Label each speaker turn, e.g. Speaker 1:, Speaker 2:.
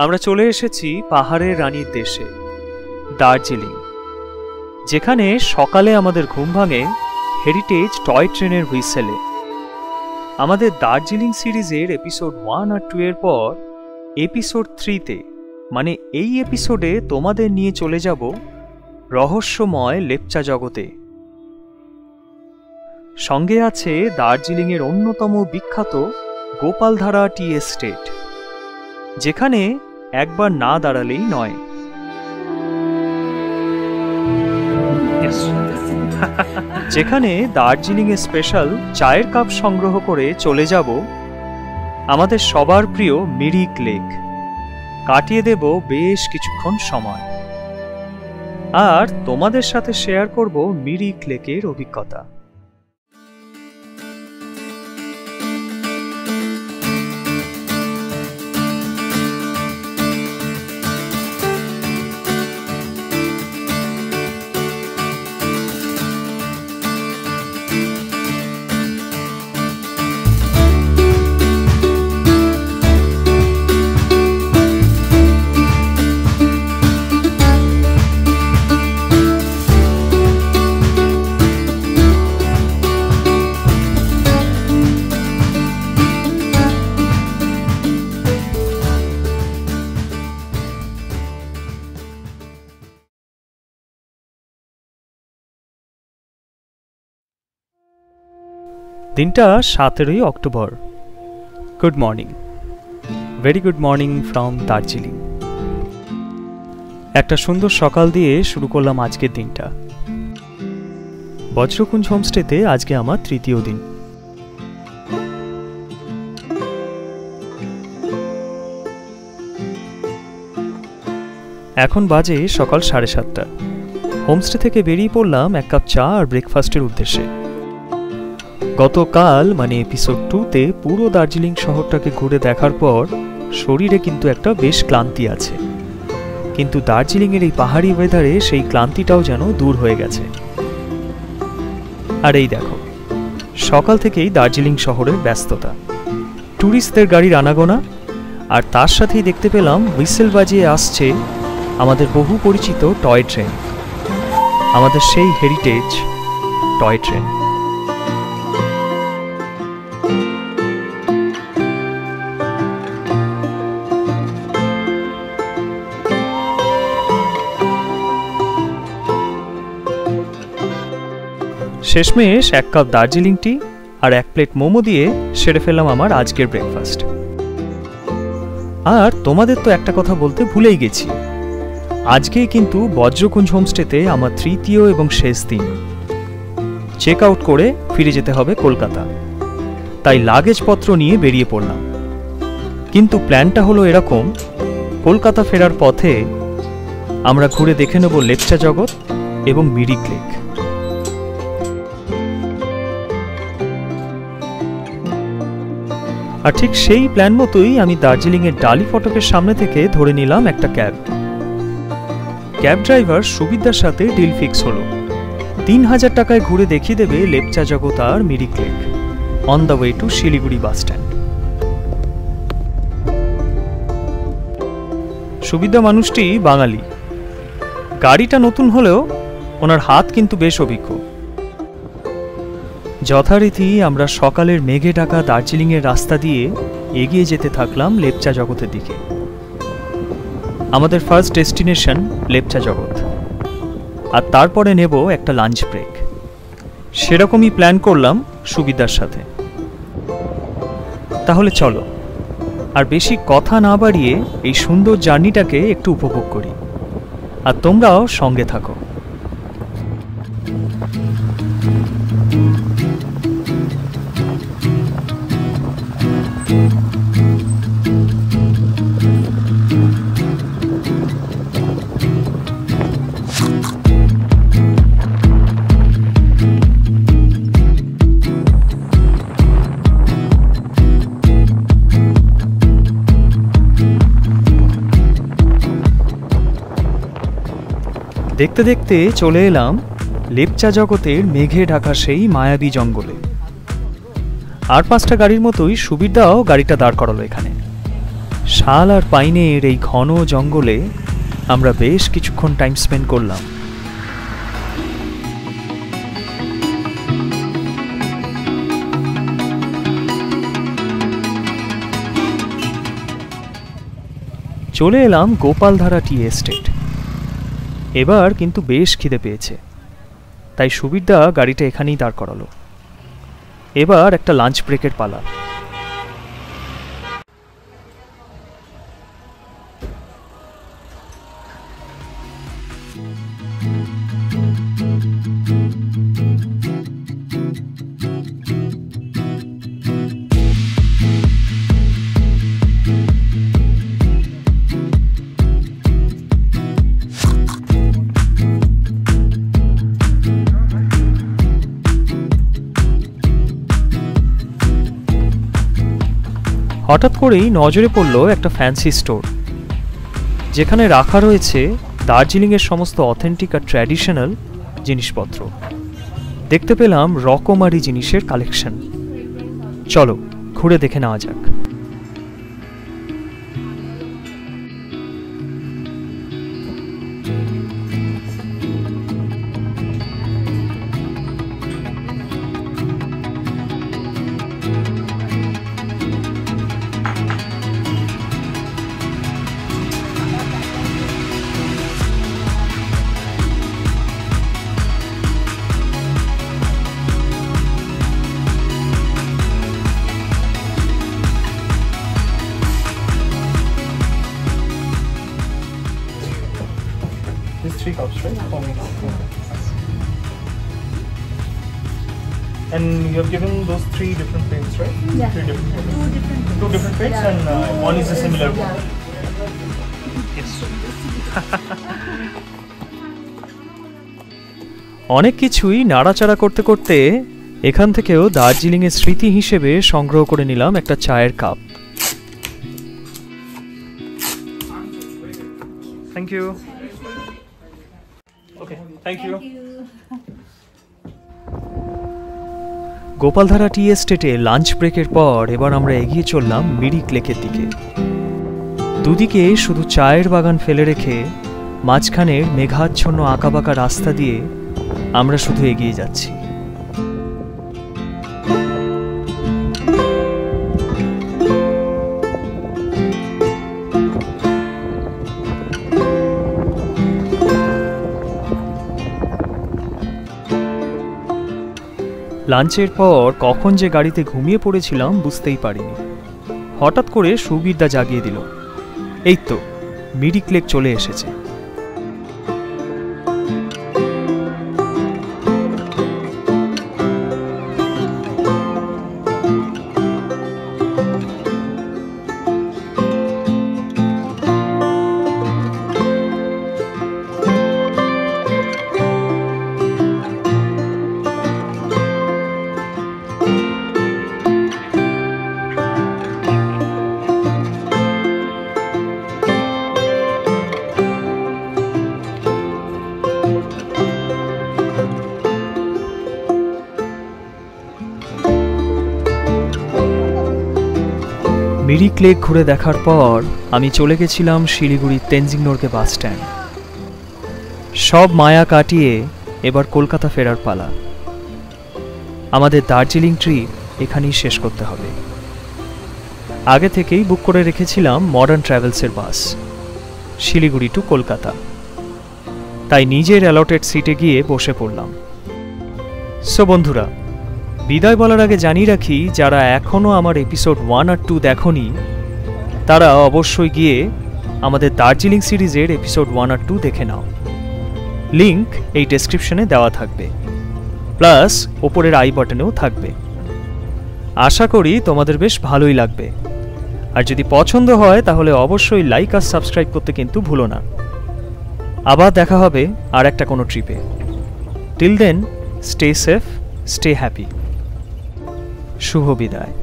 Speaker 1: আমরা চলে এসেছি পাহাড়ের রানীর দেশে, দার্জিলিং, যেখানে সকালে আমাদের ঘুম ভাঙে হেরিটেজ টয় ট্রেনের হুইসেলে। আমাদের দার্জিলিং সিরিজের এপিসোড 1 আর 2 এর পর এপিসোড 3-তে, মানে এই এপিসোডে তোমাদের নিয়ে চলে যাব রহস্যময় লেপচা জগতে। সঙ্গে আছে দার্জিলিংয়ের অন্যতম বিখ্যাত গোপালধারা টি এস্টেট, যেখানে একবার না দাঁড়ালেই নয়। যেখানে দার্জিলিংয়ে স্পেশাল চায়ের কাপ সংগ্রহ করে চলে যাব আমাদের সবার প্রিয় মিরিক লেক। কাটিয়ে দেব বেশ কিছুক্ষণ সময়, আর তোমাদের সাথে শেয়ার করব মিরিক লেকের অভিজ্ঞতা। দিনটা 17ই October. Good morning, very good morning from Darjeeling. একটা সুন্দর সকাল দিয়ে শুরু করলাম আজকের দিনটা। বজ্রকুঞ্জ হোমস্টেতে আজকে আমার 3য় দিন। এখন বাজে সকাল 7:30। হোমস্টে থেকে বেরিয়ে পড়লাম এক কাপ চা আর ব্রেকফাস্টের উদ্দেশ্যে। গতকাল মানে এপিসোড 2-তে পুরো দার্জিলিং শহরটাকে ঘুরে দেখার পর শরীরে কিন্তু একটা বেশ ক্লান্তি আছে, কিন্তু দার্জিলিংয়ের এই পাহাড়ি ওয়েদারে সেই ক্লান্তিটাও যেন দূর হয়ে গেছে। আর এই দেখো, সকাল থেকেই দার্জিলিং শহরের ব্যস্ততা, ট্যুরিস্টদের গাড়ির আনাগোনা, আর তার সাথেই দেখতে পেলাম হুইসেল বাজিয়ে আসছে আমাদের বহু পরিচিত টয় ট্রেন, আমাদের সেই হেরিটেজ টয় ট্রেন। শেষমেশ এক কাপ দার্জিলিং টি আর 1 প্লেট মোমো দিয়ে সেরে ফেললাম আমার আজকের ব্রেকফাস্ট। আর তোমাদের তো একটা কথা বলতে ভুলেই গেছি, আজকেই কিন্তু বজ্রকুঞ্জ হোমস্টেতে আমার 3য় এবং শেষ দিন। চেক আউট করে ফিরে যেতে হবে কলকাতা, তাই লাগেজপত্র নিয়ে বেরিয়ে পড়লাম। কিন্তু প্ল্যানটা হলো এরকম, কলকাতা ফেরার পথে আমরা ঘুরে দেখে নেব লেপচা জগৎ এবং মিরিক লেক। আর ঠিক সেই প্ল্যান মতোই আমি দার্জিলিংয়ের ডালি ফটকের সামনে থেকে ধরে নিলাম একটা ক্যাব। ক্যাব ড্রাইভার সুবিধার সাথে ডিল ফিক্স হলো, 3000 টাকায় ঘুরে দেখিয়ে দেবে লেপচা জগৎ আর Mirik lake on the way to Siliguri bus stand. সুবিধা মানুষটি বাঙালি, গাড়িটা নতুন হলেও ওনার হাত কিন্তু বেশ অভিজ্ঞ। যথারীতি আমরা সকালের মেঘে ঢাকা দার্জিলিংয়ের রাস্তা দিয়ে এগিয়ে যেতে থাকলাম লেপচা জগতের দিকে। আমাদের ফার্স্ট ডেস্টিনেশন লেপচা জগৎ, আর তারপরে নেব একটা লাঞ্চ ব্রেক। সেরকমই প্ল্যান করলাম সুবিধার সাথে। তাহলে চলো আর বেশি কথা না বাড়িয়ে এই সুন্দর জার্নিটাকে একটু উপভোগ করি, আর তোমরাও সঙ্গে থাকো। দেখতে দেখতে চলে এলাম লেপচা জগতের মেঘে ঢাকা সেই মায়াবী জঙ্গলে। আর 5টা গাড়ির মতোই সুবিধাও গাড়িটা দাঁড় করালো এখানে। শাল আর পাইনের এই ঘন জঙ্গলে আমরা বেশ কিছুক্ষণ টাইম স্পেন্ড করলাম। চলে এলাম গোপালধারা টি এস্টেট। এবার কিন্তু বেশ খিদে পেয়েছে, তাই সুবিরদা গাড়িটা এখানেই দাঁড় করালো। এবার একটা লাঞ্চ ব্রেকের পালা। হঠাৎ করেই নজরে পড়ল একটা ফ্যান্সি স্টোর, যেখানে রাখা রয়েছে দার্জিলিংয়ের সমস্ত অথেন্টিক আর ট্র্যাডিশনাল জিনিসপত্র। দেখতে পেলাম রকমারি জিনিসের কালেকশন। চলো ঘুরে দেখে নেওয়া যাক। These 3 cups, right? For me. And you have given those 3 different plates, right?
Speaker 2: Yeah.
Speaker 1: 3 different plates.
Speaker 2: 2 different
Speaker 1: 2 different plates, and one is a similar one. Yes. অনেক কিছুই নাড়াচাড়া করতে করতে এখান থেকেও দার্জিলিংয়ের স্মৃতি হিসেবে সংগ্রহ করে নিলাম একটা চায়ের cup. Thank you. Okay, thank you. Gopaldhara tea এস্টেটে লাঞ্চ ব্রেকের পর এবার আমরা এগিয়ে চললাম মিরিক লেকের দিকে। দুদিকে শুধু চায়ের বাগান ফেলে রেখে মাঝখানের মেঘাচ্ছন্ন আঁকাবাঁকা রাস্তা দিয়ে আমরা শুধু এগিয়ে যাচ্ছি। লাঞ্চের পর কখন যে গাড়িতে ঘুমিয়ে পড়েছিলাম বুঝতেই পারিনি। হঠাৎ করে সুবিরদা জাগিয়ে দিল, এই তো মিরিক লেক চলে এসেছে। মিরিক লেক ঘুরে দেখার পর আমি চলে গেছিলাম শিলিগুড়ির তেনজিং নোরকে বাস স্ট্যান্ড। সব মায়া কাটিয়ে এবার কলকাতা ফেরার পালা। আমাদের দার্জিলিং ট্রিপ এখানেই শেষ করতে হবে। আগে থেকেই বুক করে রেখেছিলাম মডার্ন ট্রাভেলসের বাস শিলিগুড়ি টু কলকাতা, তাই নিজের অ্যালটেড সিটে গিয়ে বসে পড়লাম। সো বন্ধুরা, বিদায় বলার আগে জানিয়ে রাখি, যারা এখনও আমার এপিসোড 1 আর 2 দেখোনি তারা অবশ্যই গিয়ে আমাদের দার্জিলিং সিরিজের এপিসোড 1 আর 2 দেখে নাও। লিংক এই ডেসক্রিপশনে দেওয়া থাকবে, প্লাস ওপরের আই বাটনেও থাকবে। আশা করি তোমাদের বেশ ভালোই লাগবে। আর যদি পছন্দ হয় তাহলে অবশ্যই লাইক আর সাবস্ক্রাইব করতে কিন্তু ভুলো না। আবার দেখা হবে আর একটা কোনো ট্রিপে। Till then, stay safe, stay happy. শুভ বিদায়।